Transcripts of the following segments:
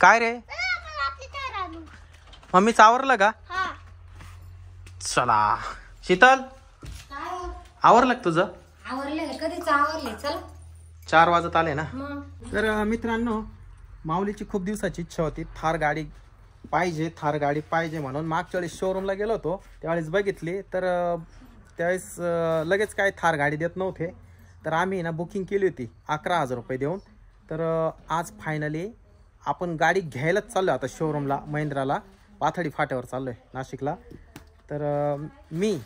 काय रे मम्मीच आवरलं का? चला शीतल आवरलं का तुझं? आवरले कधीच आवरले. चला 4 वाजत आले ना. तर मित्रांनो माऊलीची खूप दिवसाची इच्छा होती थार गाडी पाहिजे म्हणून मागच्या वेळेस शोरूमला गेलो होतो त्यावेळेस बघितली तर त्यावेळेस लगेच काय थार गाडी देत नव्हते तर आम्ही ना बुकिंग केली होती 11,000 रुपये देऊन. तर आज फायनली आपण गाडी घ्यायलाच चाललो आता शोरूमला महिंद्राला पाथडी फाट्यावर चाललोय नाशिकला. तर मी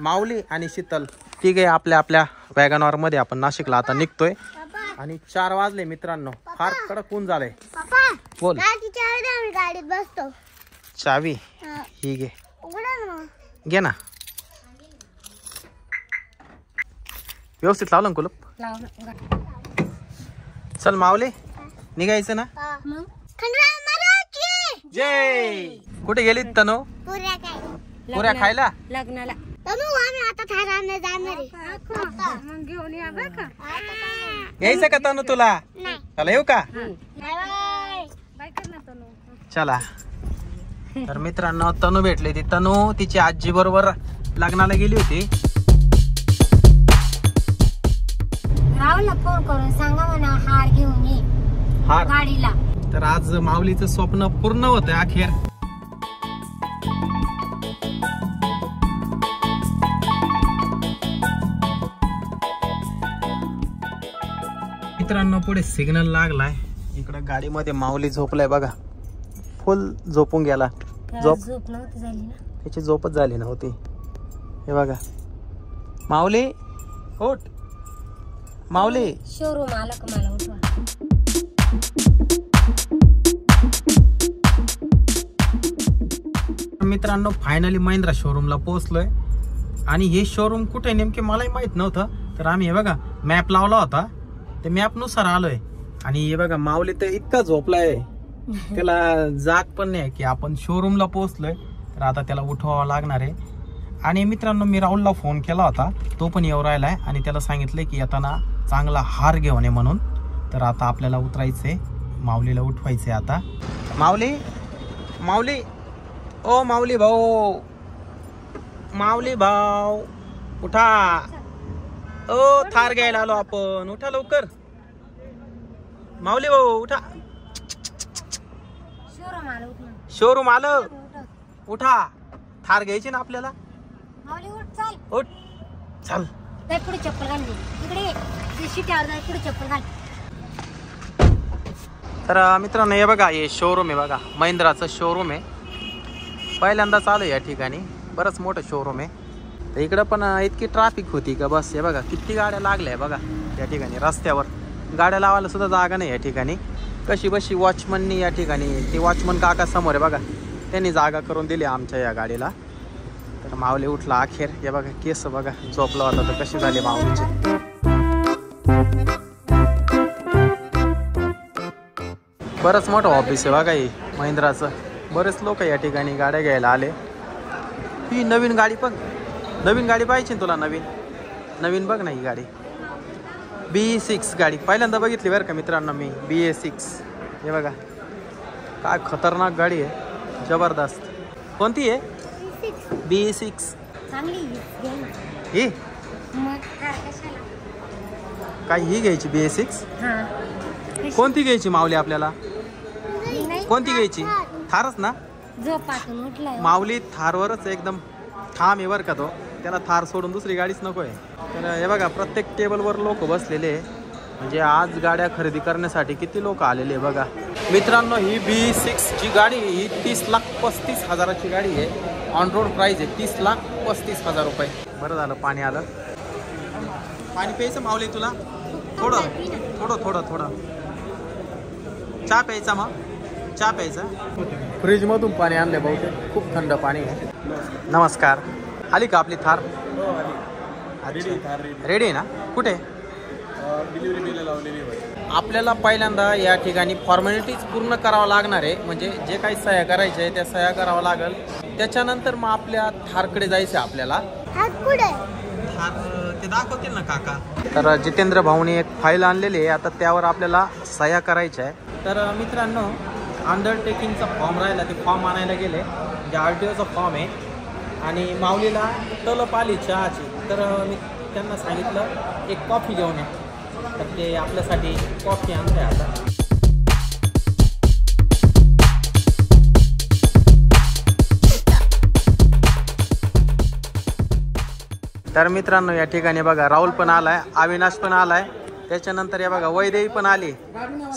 माऊली आणि शीतल तिघे आपल्या वॅगनवर मध्ये आपण नाशिकला आता निघतोय आणि 4 वाजले मित्रांनो. फार कडक ऊन झालंय. बोल. गाडीत बसतो. चावी ही घे. घे ना. व्यवस्थित लावलं कुलूप. चल माऊली निघायचं ना. जय. कुठे गेली तनु? पुऱ्या खायला लग्नाला. यायचं का तनु तुला? चला येऊ का? चला. तर मित्रांनो तनु भेटली ती. तनु तिची आजी बरोबर लग्नाला गेली होती. राहुलला फोन करून सांगा म्हणा हार घेऊन ये हार गाडीला. तर आज माऊलीचं स्वप्न पूर्ण होतं अखेर. मित्रांनो पुढे सिग्नल लागलाय. इकडे गाडीमध्ये माऊली झोपलाय बघा. फुल झोपून गेला. झोप नव्हती झाली ना. त्याची झोपच झाली नव्हती. हे बघा माऊली उठ. माऊली शोरूम आला का मला उठवा. मित्रांनो फायनली महिंद्रा शोरूमला पोहोचलोय आणि हे शोरूम कुठे नेमके मलाही माहित नव्हतं. तर आम्ही हे बघा मॅप लावला होता ते मॅप नुसार आलोय आणि हे बघा माऊली तर इतका झोपलाय त्याला जाग पण नाही की आपण शोरूमला पोहोचलोय. तर आता त्याला उठवावं लागणार आहे. आणि मित्रांनो मी राहुलला फोन केला होता तो पण येऊ राहिलाय आणि त्याला सांगितलंय की येताना चांगला हार घेऊन ये म्हणून. तर आता आपल्याला उतरायचंय माऊलीला उठवायचंय आता. माऊली ओ माऊली भाऊ उठा. ओ थार घ्यायला आलो आपण. उठा लवकर माऊली भाऊ उठा. शोरूम आलं उठा. थार घ्यायची ना आपल्याला. उठ चल. पुढे चप्पल घाल. इकडे शिट्यावर जाय पुढे चप्पल घाल. तर मित्रांनो हे बघा हे शोरूम आहे बघा महिंद्राचं शोरूम आहे. पहिल्यांदा चालू या ठिकाणी. बरंच मोठं शोरूम आहे. तर इकडं पण इतकी ट्रॅफिक होती का बस. हे बघा किती गाड्या लागल्या बघा या ठिकाणी. रस्त्यावर गाड्या लावायला सुद्धा जागा नाही या ठिकाणी. कशी बशी वॉचमननी या ठिकाणी ते वॉचमन काका समोर आहे बघा त्यांनी जागा करून दिली आमच्या या गाडीला. तर माऊली उठला अखेर. हे बघा केस बघा झोपला होता तर कशी झाली माऊलीची. बरंच मोठं ऑफिस आहे बघा हे महिंद्राचं. बरेच लोक या ठिकाणी गाड्या घ्यायला आले. ही नवीन गाडी पण नवीन गाडी पाहिजे तुला. नवीन बघ ना ही गाडी BE6 गाडी पहिल्यांदा बघितली बरं का मित्रांनो मी. BE6 हे बघा काय खतरनाक गाडी आहे जबरदस्त. कोणती आहे? BE6 ही काय ही घ्यायची BE6. कोणती घ्यायची माऊली आपल्याला? कोणती घ्यायची? थारच ना. माऊली थारवरच एकदम ठाम आहे बरं का तो. त्याला थार सोडून दुसरी गाडीच नको आहे. तर हे बघा प्रत्येक टेबलवर लोक बसलेले म्हणजे आज गाड्या खरेदी करण्यासाठी किती लोक आलेले बघा मित्रांनो. ही BE6 ची गाडी ही 30,35,000ची गाडी आहे. ऑन रोड प्राइस आहे 30,35,000 रुपये. बरं झालं पाणी आलं. पाणी प्यायचं माऊली तुला? थोडं चहा प्यायचा. मग चहा प्यायचा. फ्रीज मधून पाणी आणले बहुतेक. खूप थंड पाणी आहे. नमस्कार. आली का आपली थार? रेडी आहे ना. कुठे? आपल्याला पहिल्यांदा या ठिकाणी फॉर्मॅलिटीज पूर्ण करावं लागणार आहे. म्हणजे जे काही सह्या करायचे आहे त्या सह्या करावं लागेल. त्याच्यानंतर मग आपल्या थारकडे जायचं आपल्याला. थार ते दाखवतील ना काका. तर जितेंद्र भाऊने एक फाईल आणलेली आहे आता त्यावर आपल्याला सह्या करायच्या आहे. तर मित्रांनो अंडरटेकिंगचा फॉर्म राहिला ते फॉर्म आणायला गेले, जे RTOचा फॉर्म आहे. आणि माऊलीला तलप आली चहाची, तर मी त्यांना सांगितलं एक कॉफी घेऊन या, तर ते आपल्यासाठी कॉफी आणते आता. तर मित्रांनो या ठिकाणी बघा राहुल पण आलाय, अविनाश पण आलाय, त्याच्यानंतर या बघा वैदेवी पण आली,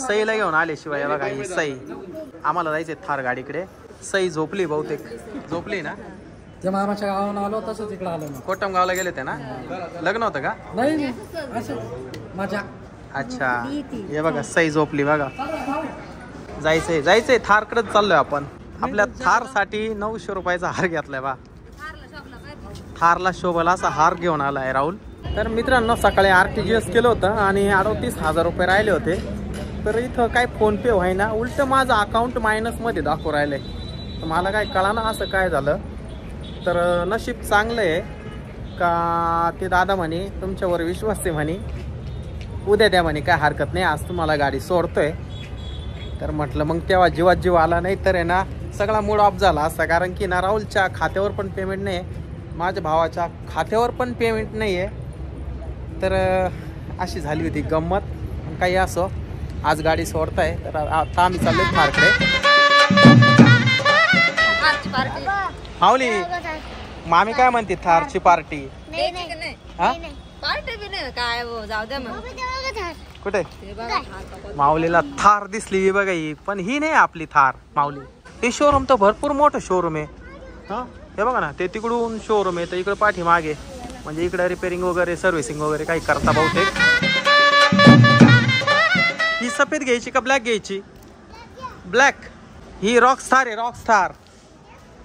सईला घेऊन आले. शिवाय बघा ही सई, आम्हाला जायचे थार गाडीकडे. सई झोपली, बहुतेक झोपली ना. ते मामाच्या गावाहून आलो तसंच इकडे आलो ना. कोटम गावला गेले ते ना, लग्न होतं का? नाही असं मजा. अच्छा हे बघा सई झोपली बघा. जायचंय थारकडेच चाललोय आपण. आपल्या थार साठी 900 रुपयाचा हार घेतलाय बा. थारला शोभला असा हार घेऊन आलाय राहुल. तर मित्रांनो सकाळी RTGS केलं होतं आणि 38,000 रुपये राहिले होते. तर इथं काय फोन पे व्हायना, उलट माझं अकाउंट मायनसमध्ये दाखवू राहिलंय. तर मला काय कळाना असं काय झालं. तर नशीब चांगलं आहे का ते दादा म्हणे तुमच्यावर विश्वास आहे म्हणे, उद्या द्या म्हणे, काय हरकत नाही, आज तुम्हाला गाडी सोडतोय. तर म्हटलं मग तेव्हा जीवात जीव आला, नाही तर आहे ना सगळा मूड ऑफ झाला असता. कारण की ना राहुलच्या खात्यावर पण पेमेंट नाही आहे, माझ्या भावाच्या खात्यावर पण पेमेंट नाही आहे. तर अशी झाली होती गंमत. काही असो, आज गाडी सोडताय. तर आता आम्ही चाललो थारकडे. माऊली मामी काय म्हणते थारची पार्टी? पार्टी बी नाही काय जाऊ द्या मग. कुठे माऊलीला थार दिसली बघा ही, पण ही नाही आपली थार माऊली. हे शोरूम तर भरपूर मोठं शोरूम आहे. हा हे बघा ना, ते तिकडून शोरूम आहे, तर इकडे पाठीमागे म्हणजे इकडे रिपेअरिंग वगैरे सर्व्हिसिंग वगैरे काही करता बहुतेक. ही सफेद घ्यायची का ब्लॅक घ्यायची? ब्लॅक. ही रॉकस्टार आहे,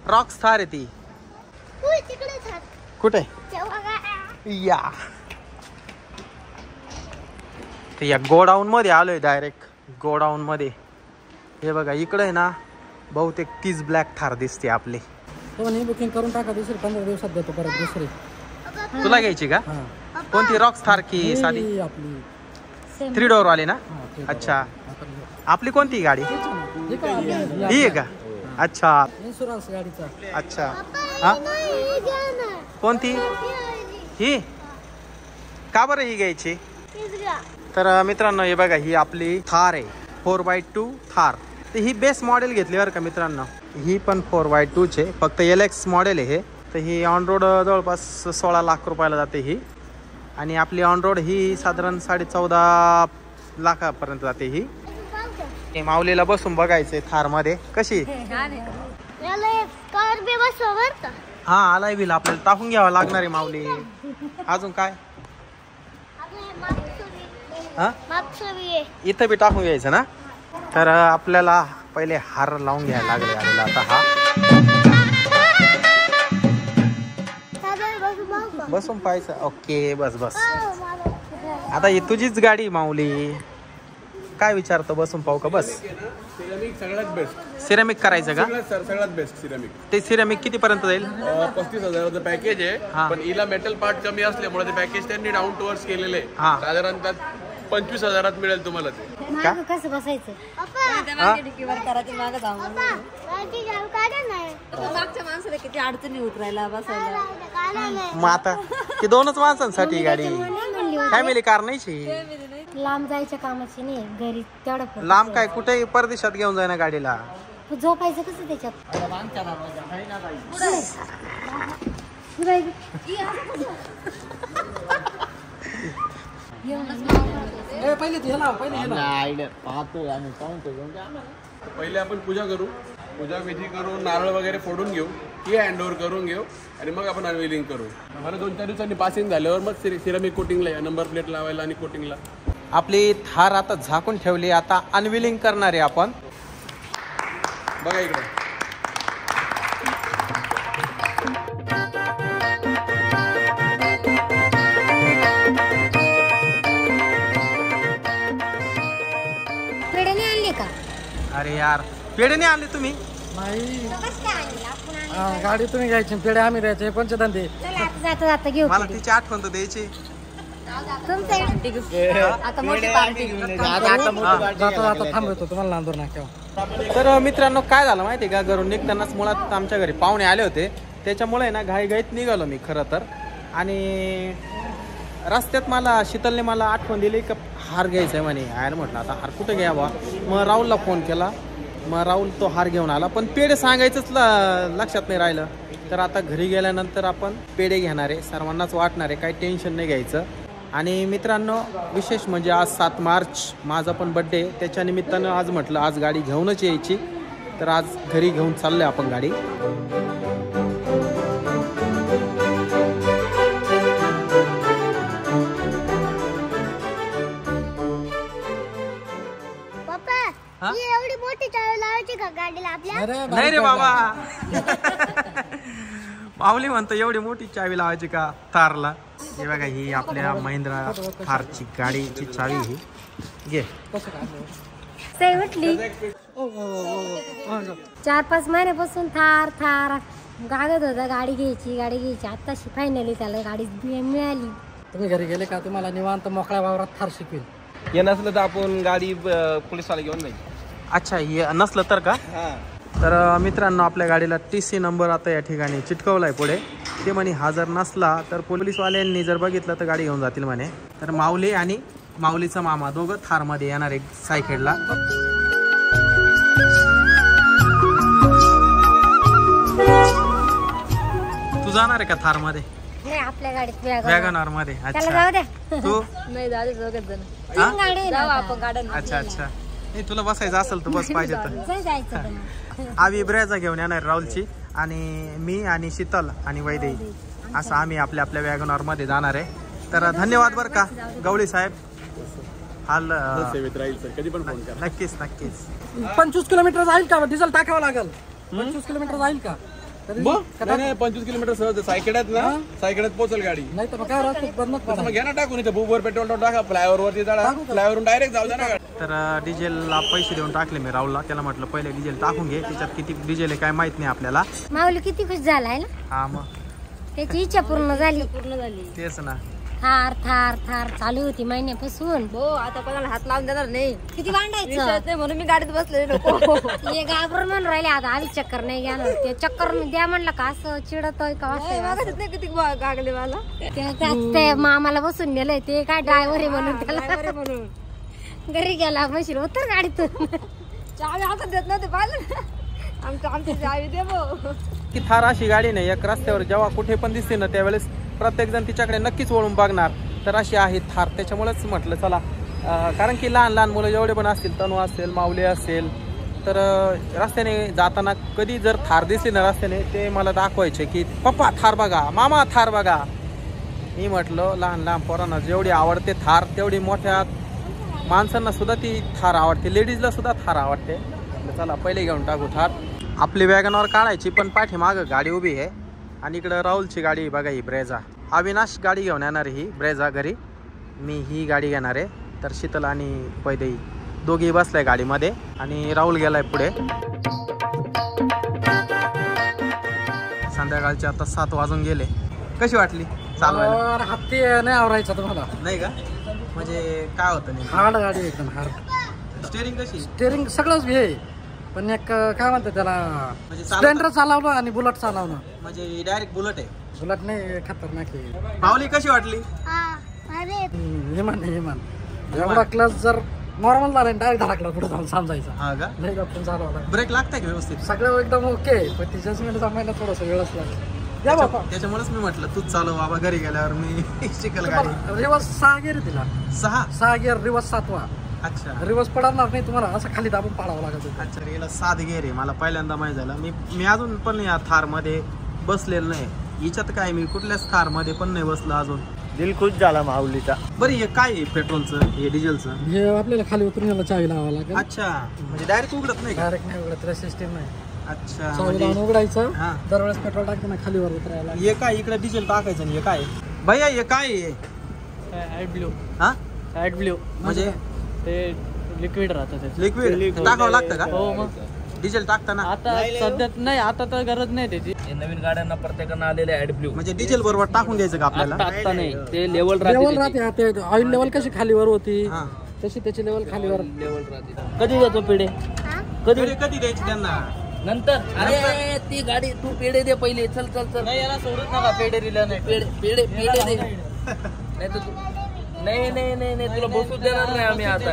रॉकस्टार आहे ती. कुठे या ते या गोडाऊन मध्ये आलोय, डायरेक्ट गोडाऊन मध्ये. हे बघा इकडे आहे ना बहुतेक 30 ब्लॅक थार दिसते आपली. बुकिंग करून टाका, दुसरी 15 दिवसात देतो परत दुसरी. तुला घ्यायची का? कोणती रॉकस्टार की साधी? आपली 3 डोअर वाली ना. अच्छा आपली कोणती गाडी? ही आहे का? अच्छा इन्शुरन्स गाडीचा. अच्छा हा कोणती? ही का बरं ही घ्यायची? तर मित्रांनो हे बघा ही आपली थार आहे, 4x2 थार. तर ही बेस्ट मॉडेल घेतली बरं का मित्रांनो. ही पण 4x2 चे, फक्त LX मॉडेल आहे हे. तर ही ऑन रोड जवळपास 16 लाख रुपयाला जाते ही. आणि आपली ऑन रोड ही साधारण 14.5 लाखापर्यंत जाते ही. माऊलीला बसून बघायचंय थार मध्ये कशी. हा आलाय बिल, आपल्याला टाकून घ्यावा लागणार आहे माऊली. अजून काय हा इथं बी टाकून घ्यायचं ना. तर आपल्याला पहिले हार लावून घ्यायला लागले आलेला आता. हा बसून पाहायचं. ओके बस बस. आता ही तुझीच गाडी माऊली, काय विचारतो बसून पाहू का? बस सिरामिक सगळ्यात बेस्ट. सिरामिक करायचं का? सगळ्यात बेस्ट सिरामिक. ते सिरामिक किती पर्यंत जाईल? 35,000चं पॅकेज आहे, पण हिला मेटल पार्ट कमी असल्यामुळे ते पॅकेज त्यांनी डाऊन टू अर्थ केलेले आहे. साधारणतः 25,000 मिळेल तुम्हाला ते. कसं बसायचं? मागच्या माणसाला किती अडचणी उतरायला बसायला. मग आता ती 2च माणसांसाठी गाडी, फॅमिली कार नाहीची. लांब जायच्या कामाची नाही, घरी तेवढं. लांब काय कुठेही परदेशात घेऊन जाय ना गाडीला. झोपायचं कसं त्याच्यात? पहिले आपण पूजा करू, पूजा विधी करून नारळ वगैरे फोडून घेऊ, की हँडओव्हर करून घेऊ आणि मग आपण अनव्हीलिंग करू. मला 2-4 दिवसांनी पासिंग झाल्यावर मग सिरामिक कोटिंगला नंबर प्लेट लावायला आणि कोटिंगला. आपली थार आता झाकून ठेवली, आता अनव्हीलिंग करणार आहे आपण. बघा इकडे पेढे आणले का? अरे यार पेढे नाही आणले तुम्ही? नाही गाडी तुम्ही घ्यायची, पेढे आम्ही द्यायचे. पंचधंदे जाता जाता घेऊ. मला तिची आठवण तर द्यायची. आता मोठी पार्टी जाता जाता थांबवतो तुम्हाला नांदूर नाक्यावर. तर मित्रांनो काय झालं माहिती आहे का, घरून निघतानाच मुळात आमच्या घरी पाहुणे आले होते, त्याच्यामुळे ना घाईघाईत निघालो मी खरं तर. आणि रस्त्यात मला शीतलने मला आठवण दिली का हार घ्यायचा आहे म्हणे. यार म्हटलं आता हार कुठे घ्यावा, मग राहुलला फोन केला, मग राहुल तो हार घेऊन आला, पण पेढे सांगायचंच लक्षात नाही राहिलं. तर आता घरी गेल्यानंतर आपण पेढे घेणार आहे, सर्वांनाच वाटणार आहे, काही टेन्शन नाही घ्यायचं. आणि मित्रांनो विशेष म्हणजे आज 7 मार्च माझा पण बड्डे, त्याच्या निमित्तानं आज म्हटलं आज गाडी घेऊनच यायची, तर आज घरी घेऊन चाललो आहे आपण गाडी. पप्पा ही एवढी मोठी चावी लावायची का गाडीला आपल्या? नाही रे बाबा माऊली म्हणतो एवढी मोठी चावी लावायची का थारला. हे बघा ही आपल्या महिंद्रा थारची गाडीची चावी ही घे. सई म्हटली 4-5 महिन्यापासून थार थार गागत होता गाडी घ्यायची. आत्ताशी फायनली त्याला गाडी मिळाली. तुम्ही घरी गेले का तुम्हाला निवांत मोकळ्या वावरात थार शिकवेल. हे नसलं तर आपण गाडी पोलिसवाला घेऊन जाईल. अच्छा हे नसलं तर का. तर मित्रांनो आपल्या गाडीला TC नंबर आता या ठिकाणी चिटकवलाय पुढे. ते म्हणे हा जर नसला तर पोलीसवाल्यांनी जर बघितलं तर गाडी घेऊन जातील म्हणे. तर माऊली आणि माऊलीचा मामा दोघं थारमध्ये येणार आहे सायखेडला. तू जाणार आहे का थारमध्ये? नाही आपल्या गाडीत वॅगनआर मध्ये. त्याला अच्छा जाऊ द्या. तू नाही दादा दोघच जण हा? गाडी आहे ना जाऊ आता. आपण गार्डन. अच्छा अच्छा. नाही तुला बसायचं असेल तर बस पाहिजे तर. जाऊ जायचं तर मग. आम्ही ब्रेजा घेऊन येणार राहुलची, आणि मी आणि शीतल आणि वैदेही असं आम्ही आपल्या आपल्या वॅगनआर मध्ये जाणार आहे. तर धन्यवाद बरं का गवळी साहेब. हाल सेवेत राहील सर, कधी पण फोन करा. नक्कीच नक्कीच. 25 किलोमीटर जाईल का डिझेल टाकावं लागेल. 25 किलोमीटर जाईल का. नाही 25 किलोमीटर सहज सायकड्यात ना, सायकड्यात पोहोचल गाडी. नाही तर मग काय राहतो बंद मग घ्या ना टाकून इथे बुकवर पेट्रोल टाका, फ्लायओव्हर वरती चढा, फ्लायओव्हरून डायरेक्ट जाऊ द्या ना गाडी. तर डिझेलला पैसे देऊन टाकले मी राहुलला. त्याला म्हटलं पहिले डिझेल टाकून घे, त्याच्यात किती डिझेल आहे काय माहित नाही आपल्याला. माऊली किती खुश झालाय ना, हा मग त्याची इच्छा पूर्ण झाली. तेच ना. थार थार थार चालू होती महिन्यापासून. हो आता कोणाला हात लावून देणार नाही. किती भांडायचं विश्वास नाही म्हणून मी गाडीत बसले नको. हे घाबरून म्हणून राहिले आता आधी चक्कर नाही घेणार. ते चक्कर द्या म्हणलं का असं चिडतोय का असं. मागतच नाही किती गागले मला. ते मामाला बसून नेलंय, ते काय ड्रायव्हर आहे म्हणून त्याला म्हणून घरी गेला म्हणशील उतर गाडीतून. चावी हातात देत नव्हते पाहिलं ना. आमची चावी दे भाऊ. की थार अशी गाडी नाही, एक रस्त्यावर जेव्हा कुठे पण दिसते ना त्यावेळेस प्रत्येक जण तिच्याकडे नक्कीच वळून बघणार. तर अशी आहे थार. त्याच्यामुळेच म्हटलं चला, कारण की लहान लहान मुलं जेवढे पण असतील, तनू असेल, माऊली असेल, तर रस्त्याने जाताना कधी जर थार दिसली ना रस्त्याने ते मला दाखवायचे की पप्पा थार बघा, मामा थार बघा. मी म्हटलं लहान लहान पोरांना जेवढी आवडते थार तेवढी मोठ्या माणसांना सुद्धा ती थार आवडते, लेडीजला सुद्धा थार आवडते. चला पहिले घेऊन टाकू थार. आपली वॅगनवर काढायची, पण पाठीमागं गाडी उभी आहे. आणि इकडं राहुलची गाडी बघा ही ब्रेझा. अविनाश गाडी घेऊन येणार ही ब्रेझा घरी, मी ही गाडी घेणार आहे. तर शीतल आणि वैदेही दोघेही बसलाय गाडीमध्ये आणि राहुल गेलाय पुढे. संध्याकाळचे आता 7 वाजून गेले. कशी वाटली चालवायला? हत्ती नाही आवरायचा तुम्हाला. नाही का, म्हणजे काय होतं नाही. हार्ड गाडी एकदम हार्ड. स्टेअरिंग कशी? स्टेअरिंग सगळंच घे, पण एक काय म्हणतात त्याला, म्हणजे स्प्लेंडर चालवणं आणि बुलेट चालवणं. म्हणजे डायरेक्ट बुलेट आहे. बुलेट नाही खतरनाक आहे. माऊली कशी वाटली? अरे विमान एवढा क्लच जर नॉर्मल झाला डायरेक्ट धडकला पुढे जाऊन समजायचं. हा का, नाही आपण चालवला ब्रेक लागतंय का व्यवस्थित? सगळं एकदम ओके, पण ती जजमेंट जमायला थोडस वेळच लागेल. या बाबा त्याच्यामुळेच मी म्हटलं तूच चालव बाबा, घरी गेल्यावर मी शिकल गाडी. रिवर्स 6 गिअर तिला, 6 गिअर रिवर्स 7वा. अच्छा रिवर्स पडणार नाही तुम्हाला, असं खाली दाबून पाडावं लागत. अच्छा, याला 7 गेअर आहे. मला पहिल्यांदा माहिती झालं. मी अजून पण या थार मध्ये बसलेलं नाही. हिच्यात काय मी कुठल्याच थार मध्ये पण नाही बसलो अजून. दिल खुश झाला माऊलीचा. बरं हे काय आहे पेट्रोलचं, हे डिझेलचं? हे आपल्याला खाली उतरून याला चावी लावावं लागेल. अच्छा, म्हणजे डायरेक्ट उघडत नाही का? डायरेक्ट नाही उघडत, सिस्टीम नाही. अच्छा, चावी म्हणजे लावून उघडायचं, हा. दरवेळेस पेट्रोल टाकताना खालीवर उतरायला. हे काय इकडे डिझेल टाकायचं आणि हे काय भैया, हे काय आहे? ॲड ब्ल्यू हा, ॲड ब्ल्यू म्हणजे ते लिक्विड राहतं त्याचं. लिक्विड टाकावं लागतं का हो मग डिझेल टाकताना? आता सध्या नाही, आता तर गरज नाही त्याची. नवीन गाड्यांना प्रत्येकांना आलेले ॲड ब्ल्यू. म्हणजे डिझेल बरोबर टाकून द्यायचं का आपल्याला? आता नाही, ते लेवल लेवल राहते. राहते. ते ऑइल लेवल कशी खालीवर होती हा. तशी त्याची लेवल खालीवर. कधी देतो पिढे? कधी द्यायची त्यांना? नंतर अरे ती गाडी तू पेढे दे पहिले. चल चल चल. नाही याला सोडूच नका, पेढे दिला नाही. पेढे पेढे पेढे दे. नाही तर नाही नाही नाही नाही तुला बसू देणार नाही आम्ही आता.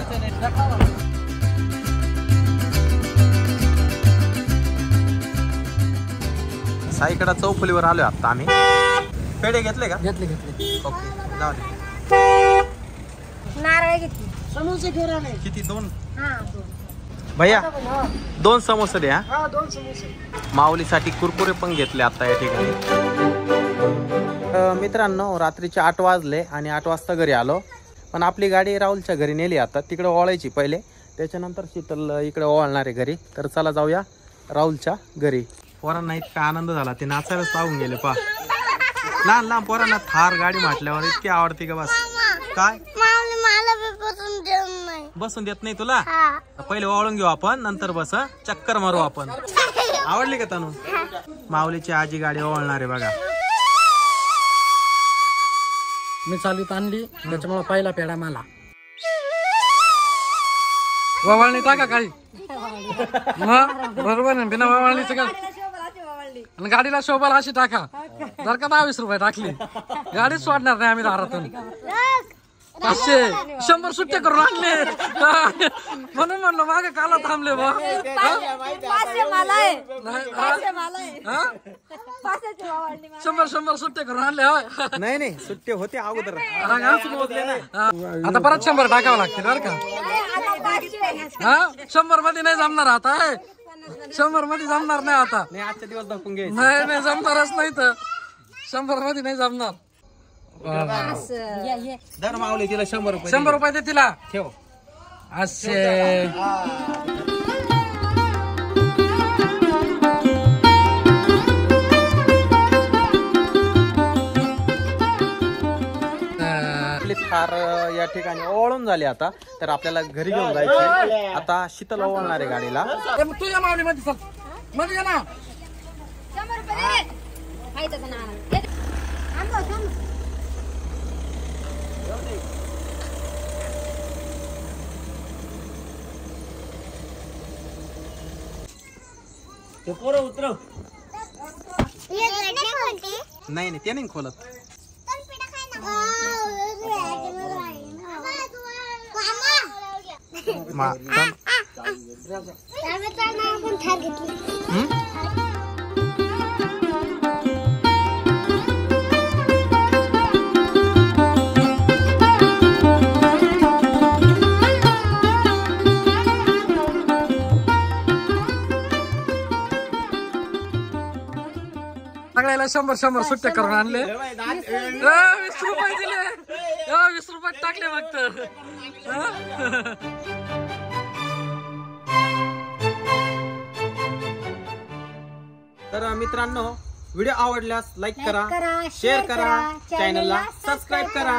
साईकडा चौफुलीवर आलोय आता आम्ही. पेढे घेतले का? घेतले. ओके जाऊ दे. नारळ घेतली. समोसे घेऊन आले. किती? 2 हा 2. भैया 2 समोसे द्या. हा 2 समोसे. माऊलीसाठी कुरकुरे पण घेतले आता या ठिकाणी. मित्रांनो रात्रीचे 8 वाजले आणि 8 वाजता घरी आलो. पण आपली गाडी राहुलच्या घरी नेली. आता तिकडे ओळायची पहिले, त्याच्यानंतर शीतल इकडे ओवाळणार आहे घरी. तर चला जाऊया राहुलच्या घरी. पोरांना इतका आनंद झाला, ते नाचायलाच पाहून गेले. पा लहान लहान पोरांना थार गाडी म्हटल्यावर इतकी आवडते का? बस काय मला बसून देत नाही. बसून देत नाही तुला? पहिले ओळून घेऊ आपण, नंतर बस. चक्कर मारू आपण. आवडली का तनू? माऊलीची आजी गाडी ओळणार आहे बघा. मी चालवीत आणली त्याच्यामुळे पहिला पेढा मला. ववाळणी टाका काही. बरोबर ना, बिना ववाळणीचं का? आणि गाडीला शोभाला अशी टाका. जर का 20 रुपये टाकली गाडीच सोडणार नाही आम्ही दारातून. 500 100 सुट्टे करून आणले. म्हणून म्हणलं मागे काला थांबले बा. 100 सुट्टे करून आणले. नाही नाही सुट्टे होते अगोदर. आता परत 100 टाकावं लागतील बरं का. हा 100 मध्ये नाही जमणार आता. 100 मध्ये जमणार नाही आता. नाही आजच्या दिवस दाखवून घ्यायचं. नाही जमणारच नाही तर 100 मध्ये नाही जमणार. दर माऊली तिला 100 रुपये. 100 रुपये दे तिला. ठेव. असे आपली थार या ठिकाणी ओळून झाली आता. तर आपल्याला घरी घेऊन जायचे. आता शीतल ओळणार आहे गाडीला. तू या माऊली मध्ये चल. मध्ये ये ना. 100 रुपये दे. खायचं नारळ. थांब. नाही नाही ते नाही खोलत. सगळ्याला 100 सुट्टे करून आणले. 20 रुपये दिले. 20 रुपये टाकले फक्त. तर मित्रांनो व्हिडिओ आवडल्यास लाईक करा, शेअर करा, चॅनलला सबस्क्राईब करा.